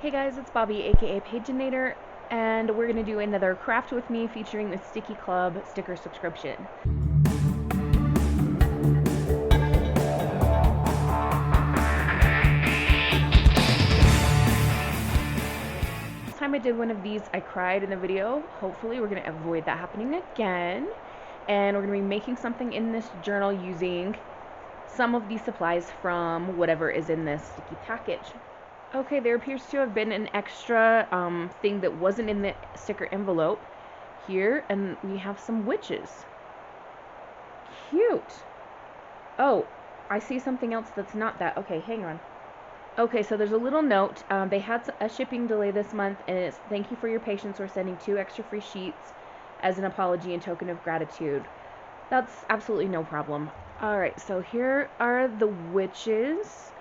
Hey guys, it's Bobby, aka Paginator, and we're going to do another craft with me featuring the Sticky Club sticker subscription. Last time I did one of these, I cried in the video. Hopefully we're going to avoid that happening again. And we're going to be making something in this journal using some of these supplies from whatever is in this sticky package. Okay, there appears to have been an extra thing that wasn't in the sticker envelope here, and we have some witches. Cute. Oh, I see something else that's not that. Okay, hang on. Okay, so there's a little note. They had a shipping delay this month, and it's thank you for your patience. We're sending 2 extra free sheets as an apology and token of gratitude. That's absolutely no problem. Alright, so here are the witches.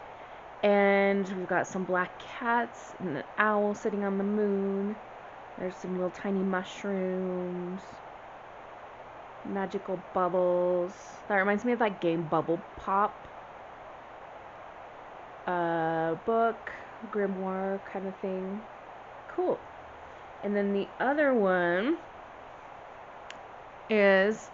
And we've got some black cats and an owl sitting on the moon. There's some little tiny mushrooms. Magical bubbles. That reminds me of that game Bubble Pop. Book, grimoire kind of thing. Cool. And then the other one is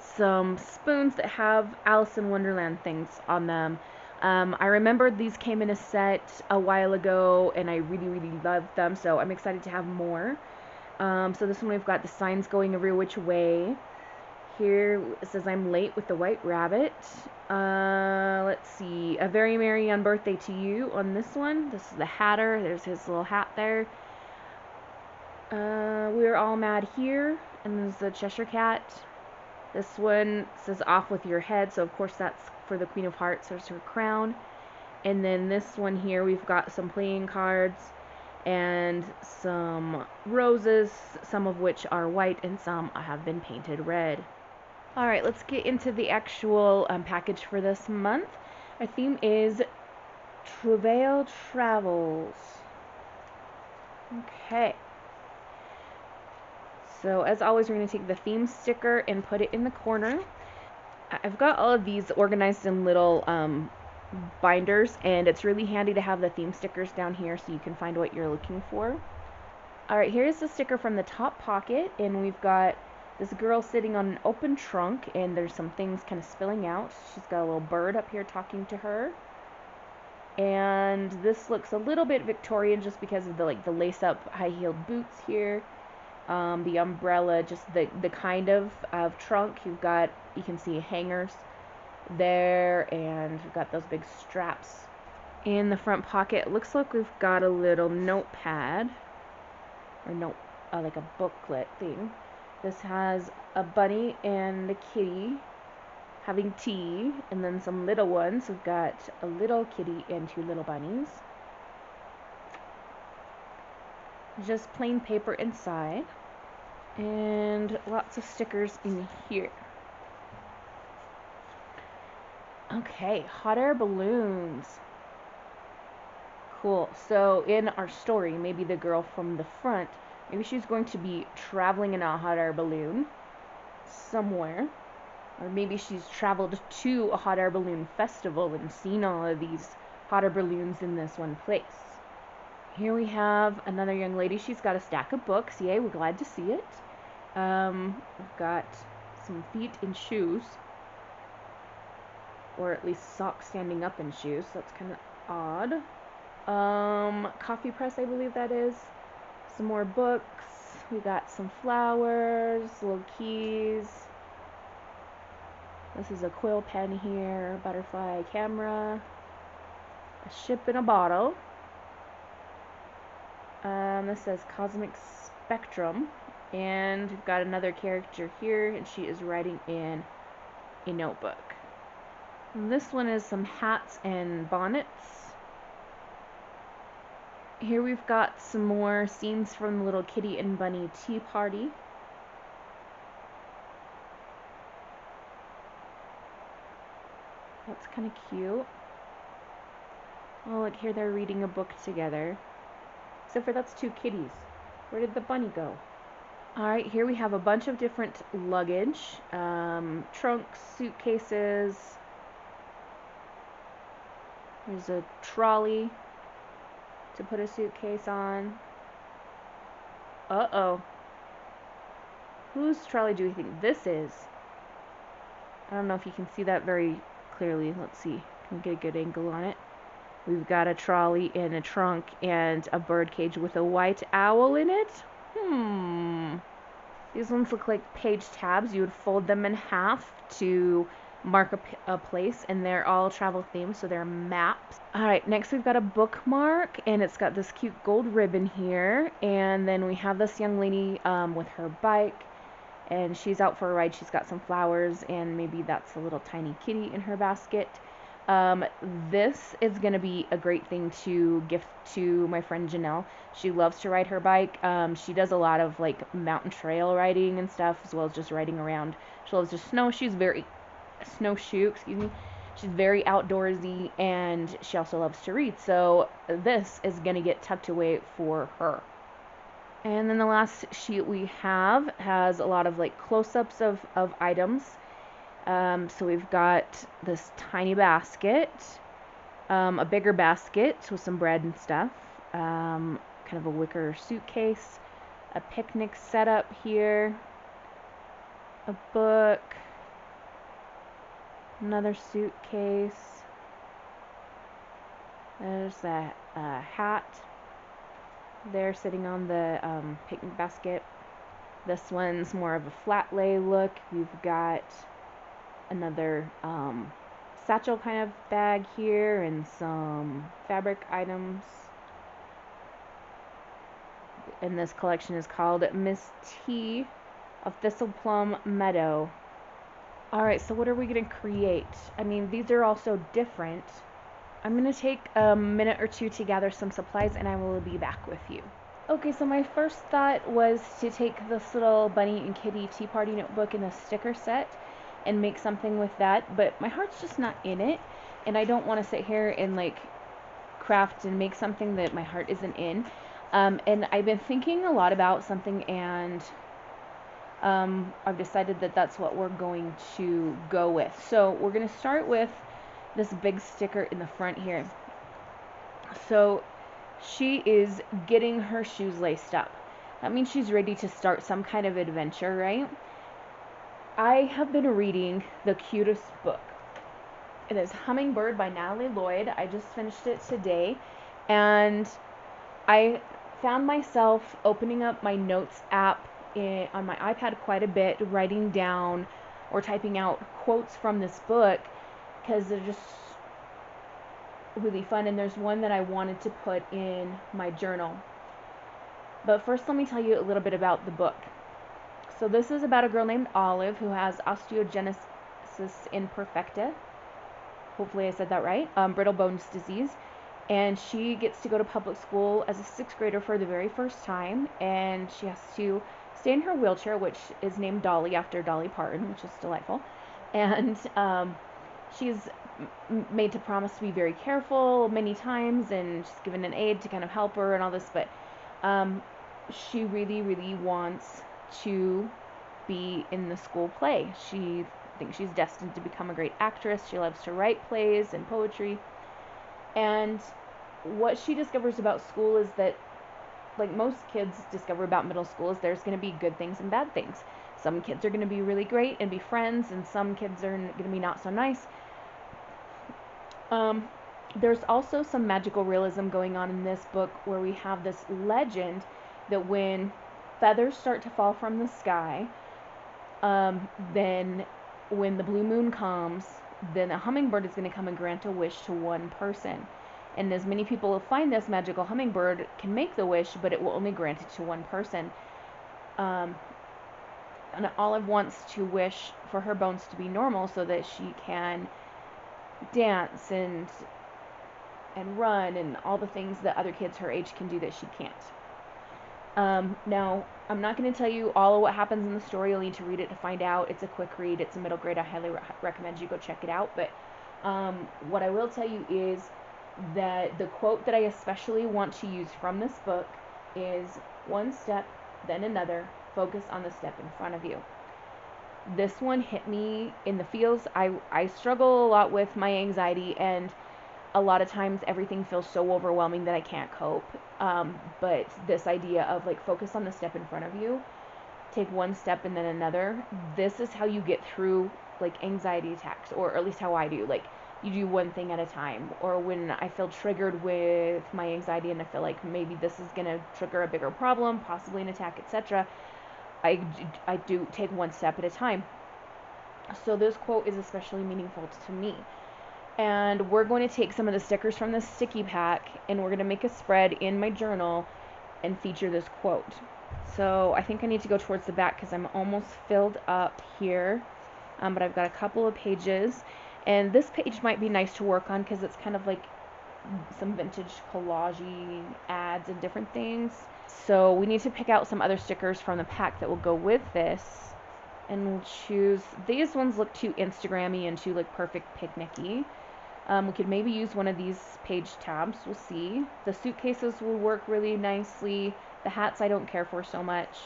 some spoons that have Alice in Wonderland things on them. I remember these came in a set a while ago, and I really loved them, so I'm excited to have more. So this one we've got the signs going every which way. Here it says I'm late with the white rabbit. Let's see. A very merry young birthday to you on this one. This is the Hatter. There's his little hat there. We're all mad here. And there's the Cheshire Cat. This one says off with your head. So of course that's for the Queen of Hearts. There's her crown. And then this one here we've got some playing cards and some roses, some of which are white and some have been painted red. Alright, let's get into the actual package for this month. Our theme is Travail Travels. Okay. So as always, we're going to take the theme sticker and put it in the corner. I've got all of these organized in little binders, and it's really handy to have the theme stickers down here so you can find what you're looking for. Alright, here's the sticker from the top pocket, and we've got this girl sitting on an open trunk, and there's some things kind of spilling out. She's got a little bird up here talking to her. And this looks a little bit Victorian just because of the lace-up high-heeled boots here. The umbrella, just the kind of trunk. You can see hangers there, and we've got those big straps. In the front pocket, it looks like we've got a little notepad, or like a booklet thing. This has a bunny and a kitty having tea, and then some little ones. We've got a little kitty and 2 little bunnies. Just plain paper inside, and lots of stickers in here. Okay, hot air balloons. Cool. So in our story, maybe the girl from the front, maybe she's going to be traveling in a hot air balloon somewhere. Or maybe she's traveled to a hot air balloon festival and seen all of these hot air balloons in this one place. Here we have another young lady. She's got a stack of books. Yay, we're glad to see it. We've got some feet in shoes. Or at least socks standing up in shoes. So that's kind of odd. Coffee press, I believe that is. Some more books. We got some flowers, little keys. This is a quill pen here, butterfly camera, a ship in a bottle. This says Cosmic Spectrum, and we've got another character here, and she is writing in a notebook. And this one is some hats and bonnets. Here we've got some more scenes from the little kitty and bunny tea party. That's kind of cute. Oh, look here, they're reading a book together. Except for that's 2 kitties. Where did the bunny go? Alright, here we have a bunch of different luggage. Trunks, suitcases. There's a trolley to put a suitcase on. Uh-oh. Whose trolley do we think this is? I don't know if you can see that very clearly. Let's see. Can we get a good angle on it? We've got a trolley and a trunk and a bird cage with a white owl in it. These ones look like page tabs. You would fold them in half to mark a place, and they're all travel themed, so they're maps. Alright, next we've got a bookmark, and it's got this cute gold ribbon here, and then we have this young lady with her bike, and she's out for a ride. She's got some flowers, and maybe that's a little tiny kitty in her basket. This is going to be a great thing to gift to my friend Janelle. She loves to ride her bike. She does a lot of like mountain trail riding and stuff, as well as just riding around. She loves to snowshoe, excuse me. She's very outdoorsy, and she also loves to read. So this is going to get tucked away for her. And then the last sheet we have has a lot of like close-ups of items. So we've got this tiny basket, a bigger basket with some bread and stuff, kind of a wicker suitcase, a picnic setup here, a book, another suitcase, there's the hat there sitting on the picnic basket. This one's more of a flat lay look. We've got another satchel kind of bag here and some fabric items. And this collection is called Miss T of Thistleplum Meadow. Alright, so what are we going to create? I mean, these are all so different. I'm going to take a minute or two to gather some supplies, and I will be back with you. Okay, so my first thought was to take this little bunny and kitty tea party notebook and a sticker set and make something with that, but my heart's just not in it, and I don't want to sit here and like craft and make something that my heart isn't in. And I've been thinking a lot about something, and I've decided that that's what we're going to go with. So we're going to start with this big sticker in the front here. So she is getting her shoes laced up. That means she's ready to start some kind of adventure, right? I have been reading the cutest book. It is Hummingbird by Natalie Lloyd. I just finished it today, and I found myself opening up my notes app on my iPad quite a bit, writing down or typing out quotes from this book because they're just really fun, and there's one that I wanted to put in my journal. But first, let me tell you a little bit about the book. So this is about a girl named Olive who has osteogenesis imperfecta. Hopefully I said that right. Brittle bones disease. And she gets to go to public school as a 6th grader for the very first time. And she has to stay in her wheelchair, which is named Dolly after Dolly Parton, which is delightful. And she's made to promise to be very careful many times, and she's given an aide to kind of help her and all this. But she really, really wants to be in the school play. She thinks she's destined to become a great actress. She loves to write plays and poetry. And what she discovers about school is that, like most kids discover about middle school, is there's going to be good things and bad things. Some kids are going to be really great and be friends, and some kids are going to be not so nice. There's also some magical realism going on in this book, where we have this legend that when feathers start to fall from the sky, then when the blue moon comes, then a hummingbird is going to come and grant a wish to one person. And as many people will find this magical hummingbird can make the wish, but it will only grant it to one person. And Olive wants to wish for her bones to be normal so that she can dance and run and all the things that other kids her age can do that she can't. Now, I'm not going to tell you all of what happens in the story. You'll need to read it to find out. It's a quick read. It's a middle grade. I highly recommend you go check it out. But what I will tell you is that the quote that I especially want to use from this book is, "One step, then another. Focus on the step in front of you." This one hit me in the feels. I struggle a lot with my anxiety, and a lot of times everything feels so overwhelming that I can't cope. But this idea of like focus on the step in front of you, take one step and then another, this is how you get through like anxiety attacks, or at least how I do. Like, you do one thing at a time. Or when I feel triggered with my anxiety and I feel like maybe this is going to trigger a bigger problem, possibly an attack, etc., I do take one step at a time. So this quote is especially meaningful to me. And we're going to take some of the stickers from the sticky pack and we're going to make a spread in my journal and feature this quote. So I think I need to go towards the back because I'm almost filled up here, but I've got a couple of pages, and this page might be nice to work on because it's kind of like some vintage collage ads and different things. So we need to pick out some other stickers from the pack that will go with this, and we'll choose, these ones look too Instagram-y and too like perfect picnic-y. We could maybe use one of these page tabs, we'll see. The suitcases will work really nicely. The hats I don't care for so much.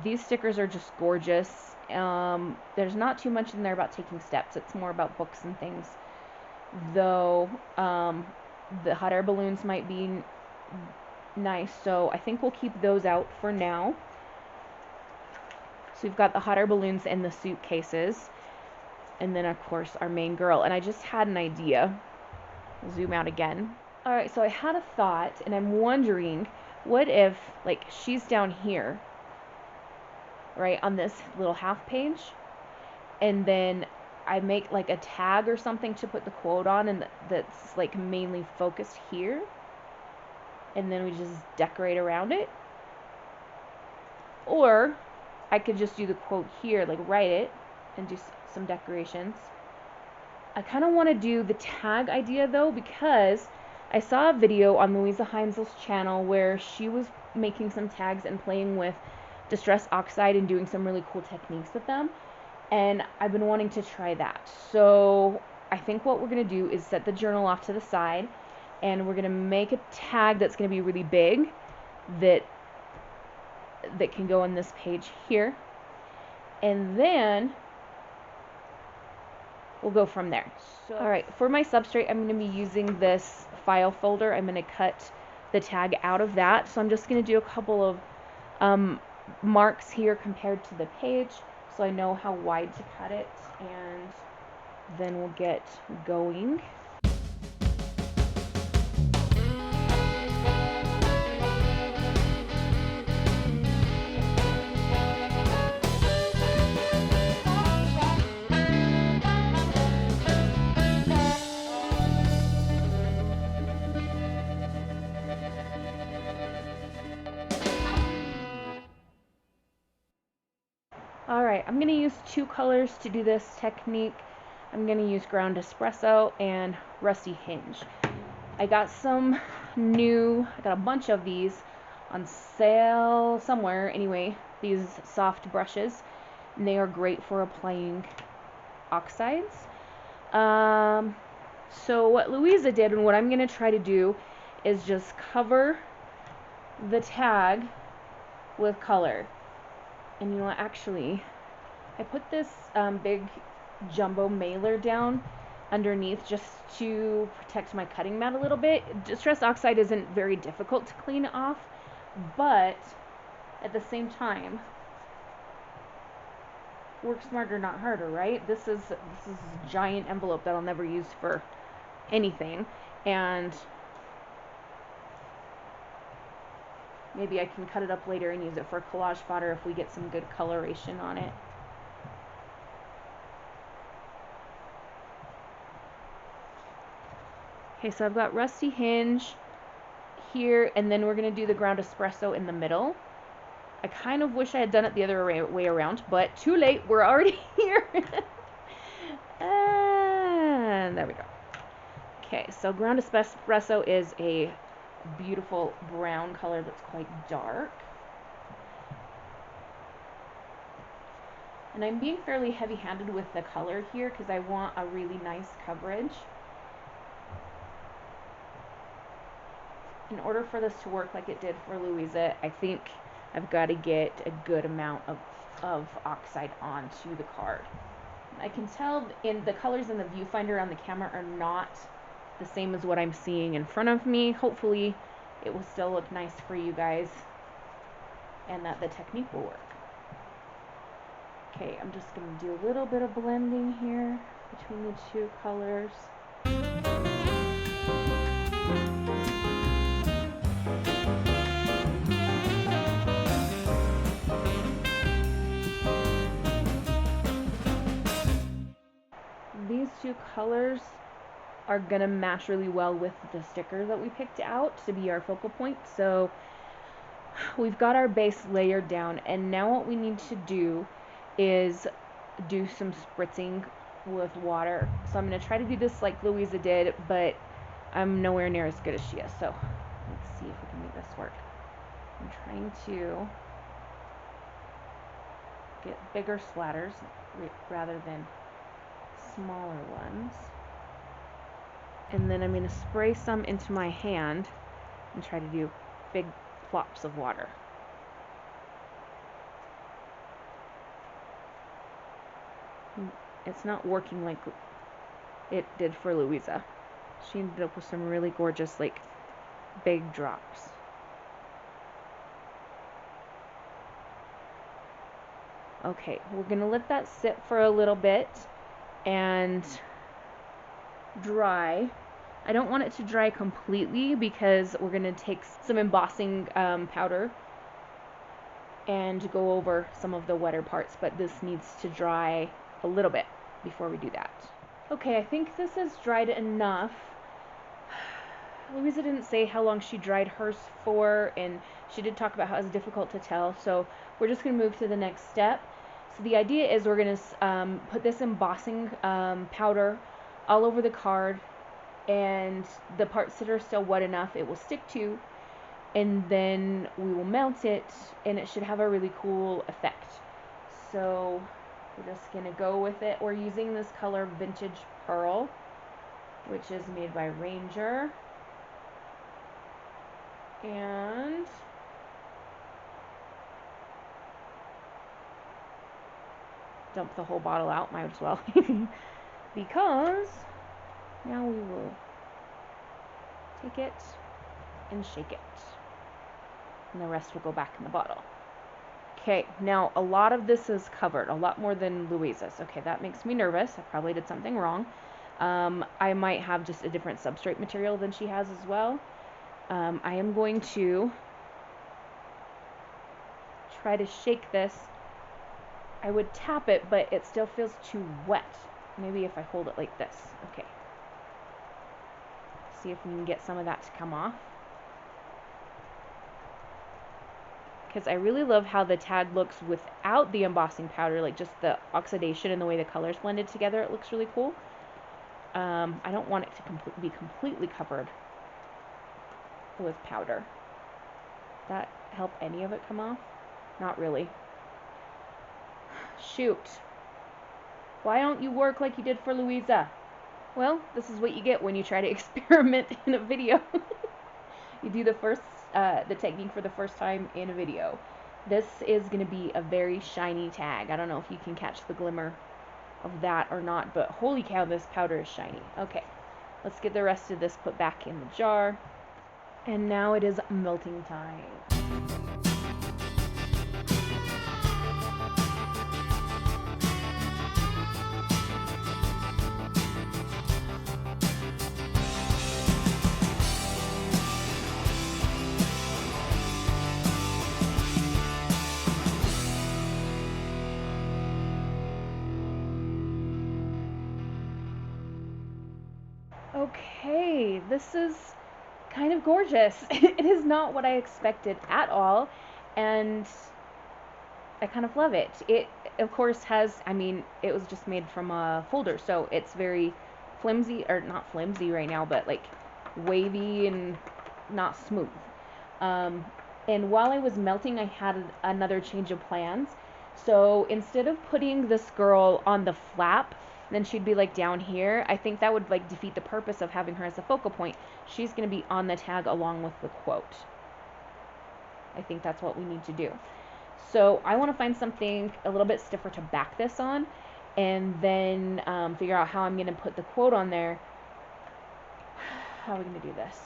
These stickers are just gorgeous. There's not too much in there about taking steps. It's more about books and things. Though the hot air balloons might be nice, so I think we'll keep those out for now. So we've got the hot air balloons and the suitcases. And then, of course, our main girl. And I just had an idea. I'll zoom out again. Alright, so I had a thought, and I'm wondering, what if, like, she's down here, right, on this little half page, and then I make, like, a tag or something to put the quote on, and that's, like, mainly focused here, and then we just decorate around it. Or I could just do the quote here, like, write it, and do some decorations. I kind of want to do the tag idea though, because I saw a video on Louisa Heinzel's channel where she was making some tags and playing with distress oxide and doing some really cool techniques with them, and I've been wanting to try that. So I think what we're going to do is set the journal off to the side, and we're going to make a tag that's going to be really big that can go on this page here, and then we'll go from there. So, alright, for my substrate, I'm going to be using this file folder. I'm going to cut the tag out of that. So I'm just going to do a couple of marks here compared to the page, so I know how wide to cut it, and then we'll get going. Alright, I'm going to use two colors to do this technique. I'm going to use Ground Espresso and Rusty Hinge. I got a bunch of these on sale somewhere. Anyway, these soft brushes, and they are great for applying oxides. So what Louisa did, and what I'm going to try to do, is just cover the tag with color. And you know what, actually, I put this big jumbo mailer down underneath just to protect my cutting mat a little bit. Distress oxide isn't very difficult to clean off, but at the same time, work smarter, not harder, right? This is a giant envelope that I'll never use for anything, and maybe I can cut it up later and use it for collage fodder if we get some good coloration on it. Okay, so I've got Rusty Hinge here, and then we're going to do the Ground Espresso in the middle. I kind of wish I had done it the other way around, but too late, we're already here. And there we go. Okay, so Ground Espresso is a beautiful brown color that's quite dark. And I'm being fairly heavy-handed with the color here because I want a really nice coverage. In order for this to work like it did for Louisa, I think I've got to get a good amount of oxide onto the card. I can tell in the colors in the viewfinder on the camera are not the same as what I'm seeing in front of me. Hopefully it will still look nice for you guys and that the technique will work. Okay, I'm just going to do a little bit of blending here between the two colors. These two colors are going to match really well with the sticker that we picked out to be our focal point. So we've got our base layered down, and now what we need to do is do some spritzing with water. So I'm going to try to do this like Louisa did, but I'm nowhere near as good as she is. So let's see if we can make this work. I'm trying to get bigger splatters rather than smaller ones. And then I'm going to spray some into my hand and try to do big plops of water. It's not working like it did for Louisa. She ended up with some really gorgeous, like, big drops. Okay, we're going to let that sit for a little bit and dry. I don't want it to dry completely because we're going to take some embossing powder and go over some of the wetter parts, but this needs to dry a little bit before we do that. Okay, I think this is dried enough. Louisa didn't say how long she dried hers for, and she did talk about how it's difficult to tell, so we're just going to move to the next step. So the idea is we're going to put this embossing powder all over the card, and the parts that are still wet enough it will stick to, and then we will melt it, and it should have a really cool effect. So we're just going to go with it. We're using this color Vintage Pearl, which is made by Ranger. And dump the whole bottle out, might as well. Because now we will take it and shake it. And the rest will go back in the bottle. Okay, now a lot of this is covered, a lot more than Louisa's. Okay, that makes me nervous. I probably did something wrong. I might have just a different substrate material than she has as well. I am going to try to shake this. I would tap it, but it still feels too wet. Maybe if I hold it like this. Okay. See if we can get some of that to come off. Because I really love how the tag looks without the embossing powder, like just the oxidation and the way the colors blended together. It looks really cool. I don't want it to be completely covered with powder. That help any of it come off? Not really. Shoot. Why don't you work like you did for Louisa? Well, this is what you get when you try to experiment in a video. You do the technique for the first time in a video. This is going to be a very shiny tag. I don't know if you can catch the glimmer of that or not, but holy cow, this powder is shiny. Okay, let's get the rest of this put back in the jar. And now it is melting time. Okay, this is kind of gorgeous. It is not what I expected at all, and I kind of love it. It, of course, has, I mean, it was just made from a folder, so it's very flimsy, or not flimsy right now, but like wavy and not smooth. And while I was melting, I had another change of plans. So instead of putting this girl on the flap, then she'd be like down here, I think that would like defeat the purpose of having her as a focal point. She's going to be on the tag along with the quote. I think that's what we need to do. So I want to find something a little bit stiffer to back this on, and then figure out how I'm going to put the quote on there. how are we going to do this?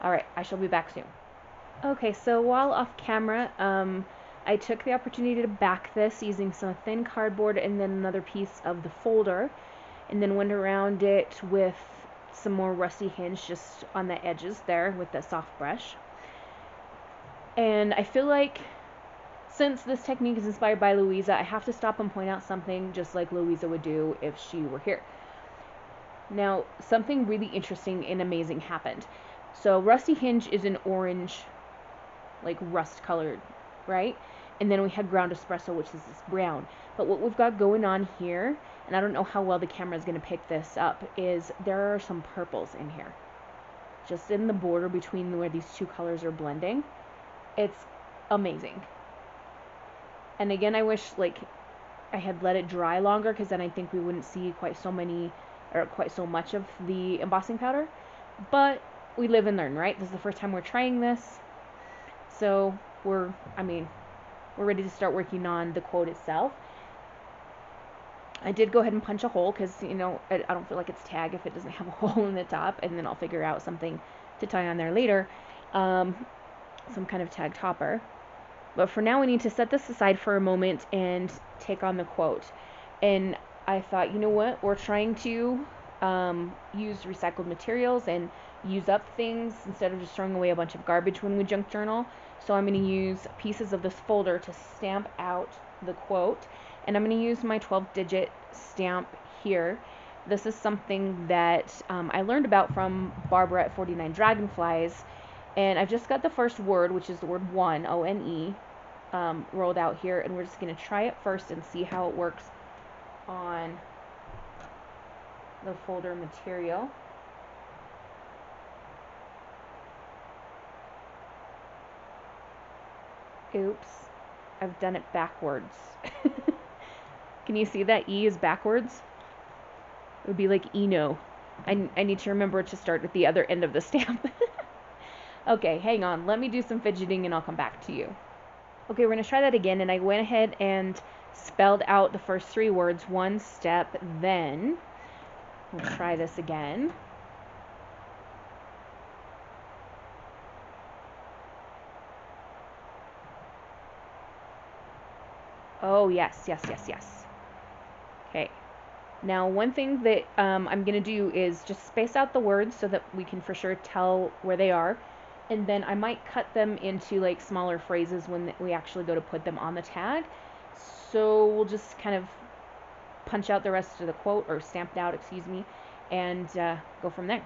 Alright, I shall be back soon. Okay, so while off camera, I took the opportunity to back this using some thin cardboard and then another piece of the folder, and then went around it with some more rusty hinge just on the edges there with the soft brush. And I feel like since this technique is inspired by Louisa, I have to stop and point out something just like Louisa would do if she were here. Now, something really interesting and amazing happened. So rusty hinge is an orange, like rust colored, right? And then we had ground espresso, which is this brown. But what we've got going on here, and I don't know how well the camera is going to pick this up, is there are some purples in here. Just in the border between where these two colors are blending. It's amazing. And again, I wish like I had let it dry longer, because then I think we wouldn't see quite so much of the embossing powder. But we live and learn, right? This is the first time we're trying this. So we're ready to start working on the quote itself. I did go ahead and punch a hole because, I don't feel like it's tag if it doesn't have a hole in the top, and then I'll figure out something to tie on there later, some kind of tag topper. But for now, we need to set this aside for a moment and take on the quote. And I thought, you know what, we're trying to use recycled materials and use up things instead of just throwing away a bunch of garbage when we junk journal. So I'm going to use pieces of this folder to stamp out the quote, and I'm going to use my 12-digit stamp here. This is something that I learned about from Barbara at 49 Dragonflies, and I've just got the first word, which is the word one, O-N-E, rolled out here, and we're just going to try it first and see how it works on the folder material. Oops, I've done it backwards. Can you see that E is backwards? It would be like Eno. I need to remember to start at the other end of the stamp. Okay, hang on. Let me do some fidgeting and I'll come back to you. Okay, we're going to try that again, and I went ahead and spelled out the first three words, one step, then. We'll try this again. Oh, yes, yes, yes, yes. Okay. Now, one thing that I'm going to do is just space out the words so that we can for sure tell where they are. And then I might cut them into like smaller phrases when we actually go to put them on the tag. So we'll just kind of punch out the rest of the quote, or stamp it out, excuse me, and go from there.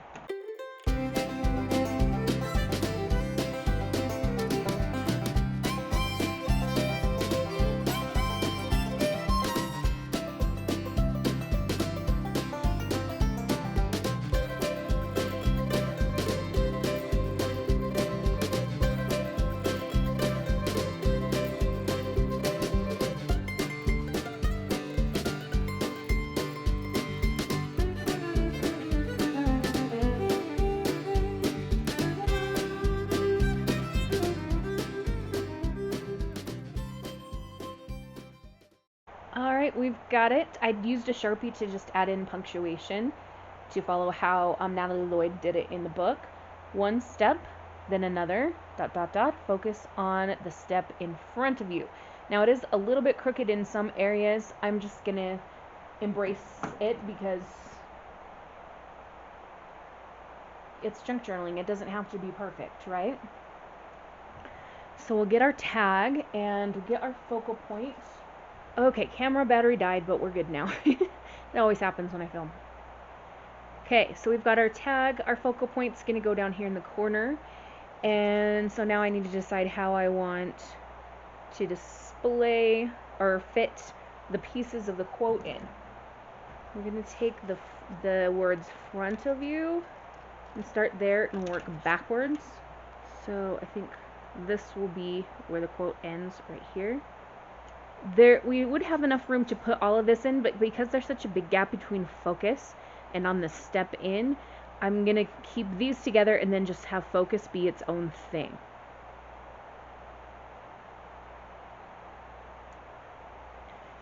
Alright, we've got it. I used a Sharpie to just add in punctuation to follow how Natalie Lloyd did it in the book. One step, then another, ... Focus on the step in front of you. Now it is a little bit crooked in some areas. I'm just going to embrace it because it's junk journaling. It doesn't have to be perfect, right? So we'll get our tag and we'll get our focal point. Okay, camera battery died, but we're good now. It always happens when I film. Okay, so we've got our tag. Our focal point's going to go down here in the corner. And so now I need to decide how I want to display or fit the pieces of the quote in. We're going to take the words front of you and start there and work backwards. So I think this will be where the quote ends, right here. We would have enough room to put all of this in, but because there's such a big gap between focus and on the step in, I'm going to keep these together and then just have focus be its own thing.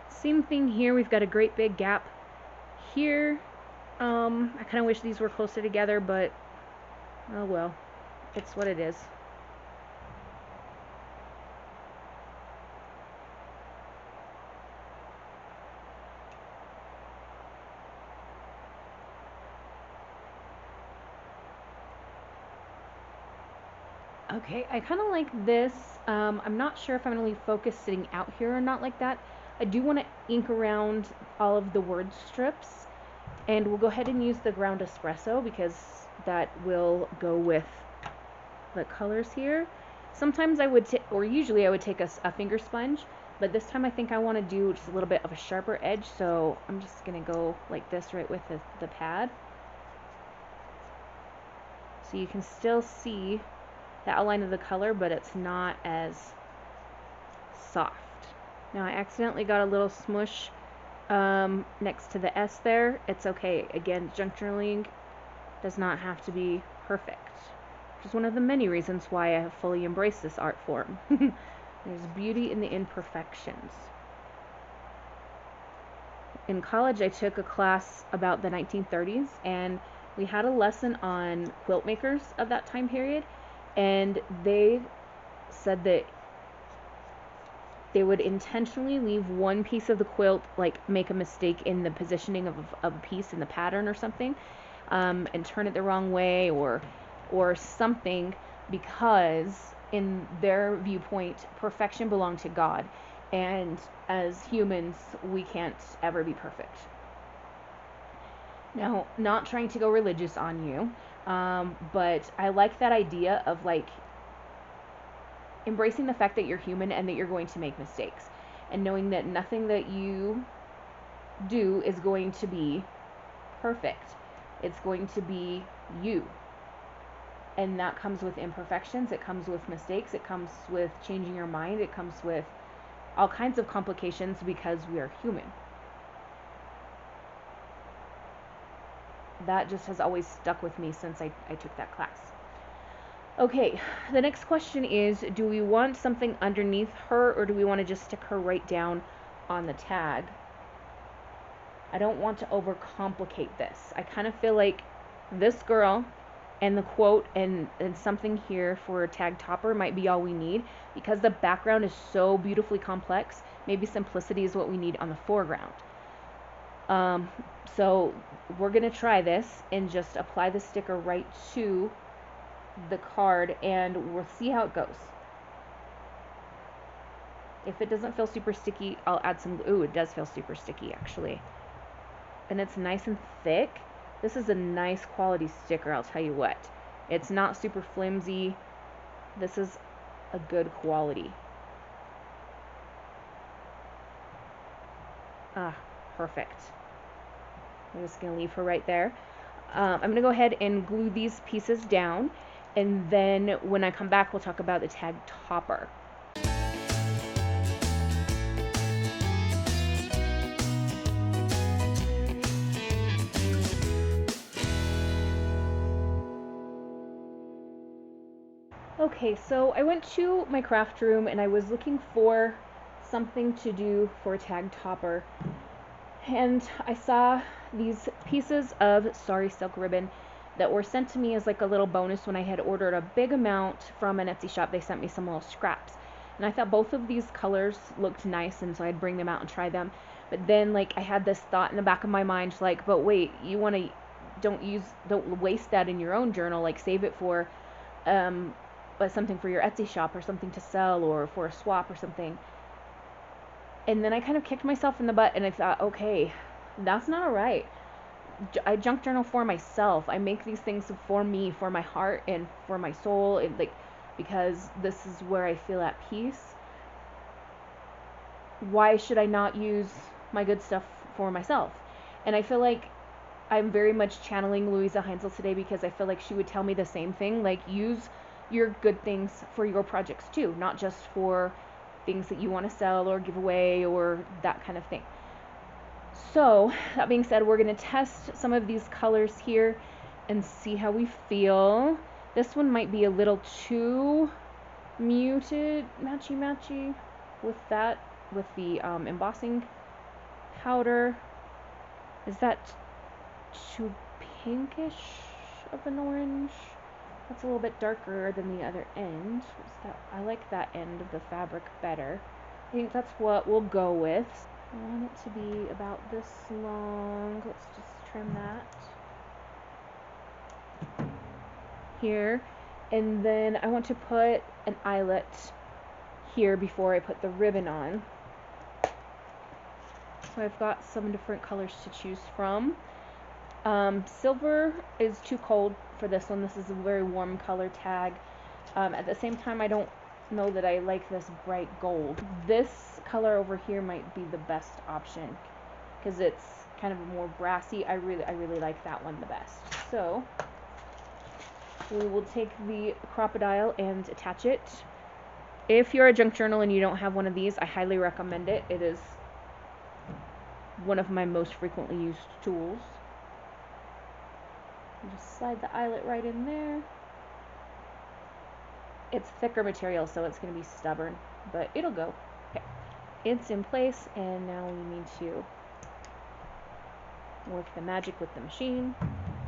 Same thing here. We've got a great big gap here I kind of wish these were closer together, but oh well, it's what it is. Okay, I kind of like this. I'm not sure if I'm going to leave focus sitting out here or not like that. I do want to ink around all of the word strips, and we'll go ahead and use the ground espresso because that will go with the colors here. Sometimes I would, or usually I would take a finger sponge, but this time I think I want to do just a little bit of a sharper edge, so I'm just going to go like this right with the pad. So you can still see the outline of the color, but it's not as soft. Now I accidentally got a little smush next to the S there. It's okay. Again, junk journaling does not have to be perfect, which is one of the many reasons why I have fully embraced this art form. There's beauty in the imperfections. In college, I took a class about the 1930s, and we had a lesson on quilt makers of that time period, and they said that they would intentionally leave one piece of the quilt, like make a mistake in the positioning of a piece in the pattern or something, and turn it the wrong way or something, because in their viewpoint, perfection belonged to God, and as humans, we can't ever be perfect. Now, not trying to go religious on you, but I like that idea of like embracing the fact that you're human and that you're going to make mistakes, and knowing that nothing that you do is going to be perfect. It's going to be you. And that comes with imperfections, it comes with mistakes, it comes with changing your mind, it comes with all kinds of complications because we are human. That just has always stuck with me since I took that class. Okay, the next question is, do we want something underneath her, or do we want to just stick her right down on the tag? I don't want to overcomplicate this. I kind of feel like this girl and the quote and something here for a tag topper might be all we need, because the background is so beautifully complex. Maybe simplicity is what we need on the foreground. So we're going to try this and just apply the sticker right to the card, and we'll see how it goes. If it doesn't feel super sticky, I'll add some. Ooh, it does feel super sticky actually. And it's nice and thick. This is a nice quality sticker, I'll tell you what. It's not super flimsy. This is a good quality. Ah, perfect. I'm just going to leave her right there. I'm going to go ahead and glue these pieces down, and then when I come back, we'll talk about the tag topper. Okay, so I went to my craft room and I was looking for something to do for a tag topper, and I saw these pieces of Sorry silk ribbon that were sent to me as like a little bonus when I had ordered a big amount from an Etsy shop. They sent me some little scraps, and I thought both of these colors looked nice, and so I'd bring them out and try them. But then like I had this thought in the back of my mind, like, but wait, you want to don't waste that in your own journal, like save it for something for your Etsy shop or something to sell or for a swap or something. And then I kind of kicked myself in the butt and I thought, okay, that's not alright. I junk journal for myself. I make these things for me, for my heart and for my soul, and like, because this is where I feel at peace. Why should I not use my good stuff for myself? And I feel like I'm very much channeling Louisa Heinzel today, because I feel like she would tell me the same thing, like use your good things for your projects too, not just for things that you want to sell or give away or that kind of thing. So that being said, we're going to test some of these colors here and see how we feel. This one might be a little too muted, matchy with the embossing powder. Is that too pinkish of an orange. That's a little bit darker than the other end. I like that end of the fabric better. I think that's what we'll go with. I want it to be about this long. Let's just trim that here. And then I want to put an eyelet here before I put the ribbon on. So I've got some different colors to choose from. Silver is too cold for this one. This is a very warm color tag. At the same time, I don't know that I like this bright gold. This color over here might be the best option because it's kind of a more brassy. I really like that one the best. So we will take the crocodile and attach it. If you're a junk journal and you don't have one of these, I highly recommend it. It is one of my most frequently used tools. Just slide the eyelet right in there. It's thicker material, so it's going to be stubborn, but it'll go. Okay, it's in place, and now we need to work the magic with the machine.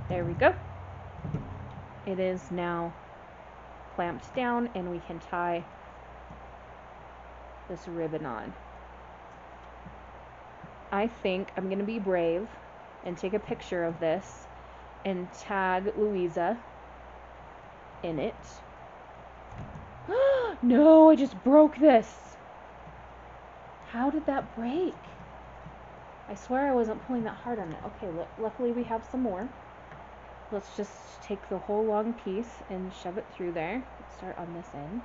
There we go. It is now clamped down, and we can tie this ribbon on. I think I'm going to be brave and take a picture of this and tag Louisa in it. No, I just broke this. How did that break? I swear I wasn't pulling that hard on it. Okay, luckily we have some more. Let's just take the whole long piece and shove it through there. Let's start on this end.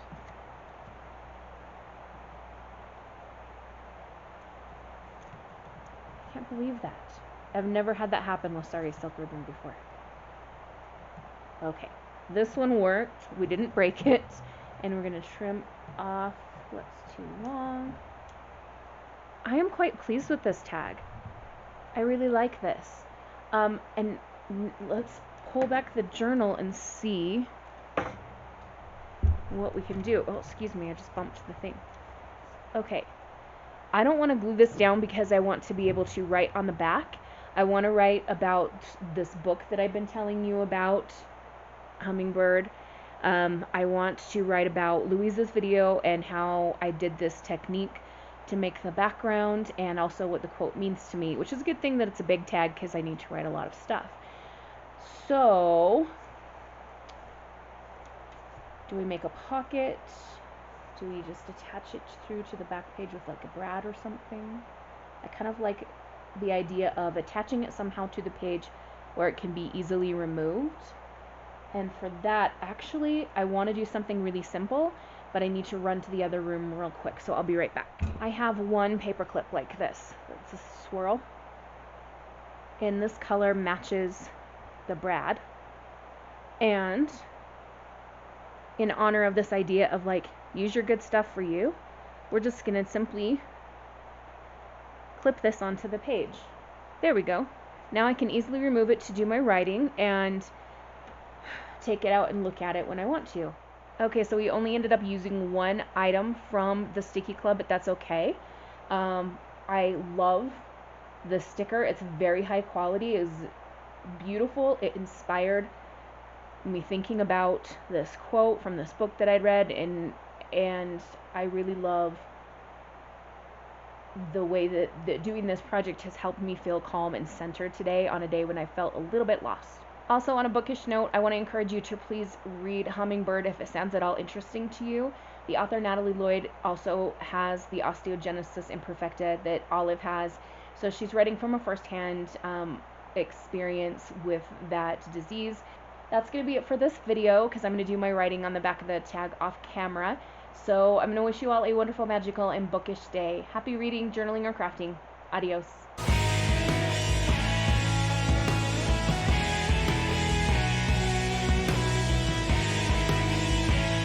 I can't believe that. I've never had that happen with Sari silk ribbon before. Okay, this one worked. We didn't break it. And we're going to trim off what's too long. I am quite pleased with this tag. I really like this. And let's pull back the journal and see what we can do. Oh, excuse me, I just bumped the thing. Okay. I don't want to glue this down because I want to be able to write on the back. I want to write about this book that I've been telling you about, Hummingbird. I want to write about Louisa's video and how I did this technique to make the background, and also what the quote means to me, which is a good thing that it's a big tag because I need to write a lot of stuff. So, do we make a pocket? Do we just attach it through to the back page with like a brad or something? I kind of like the idea of attaching it somehow to the page where it can be easily removed. And for that, actually, I want to do something really simple, but I need to run to the other room real quick, so I'll be right back. I have one paper clip like this. It's a swirl. And this color matches the brad. And in honor of this idea of like, use your good stuff for you, we're just going to simply clip this onto the page. There we go. Now I can easily remove it to do my writing and take it out and look at it when I want to. Okay, so we only ended up using one item from the Sticky Club, but that's okay. I love the sticker. It's very high quality. It's beautiful. It inspired me thinking about this quote from this book that I'd read, and I really love the way that doing this project has helped me feel calm and centered today on a day when I felt a little bit lost. Also, on a bookish note, I want to encourage you to please read Hummingbird if it sounds at all interesting to you. The author Natalie Lloyd also has the osteogenesis imperfecta that Olive has, so she's writing from a first-hand experience with that disease. That's going to be it for this video because I'm going to do my writing on the back of the tag off camera. So I'm going to wish you all a wonderful, magical, and bookish day. Happy reading, journaling, or crafting. Adios.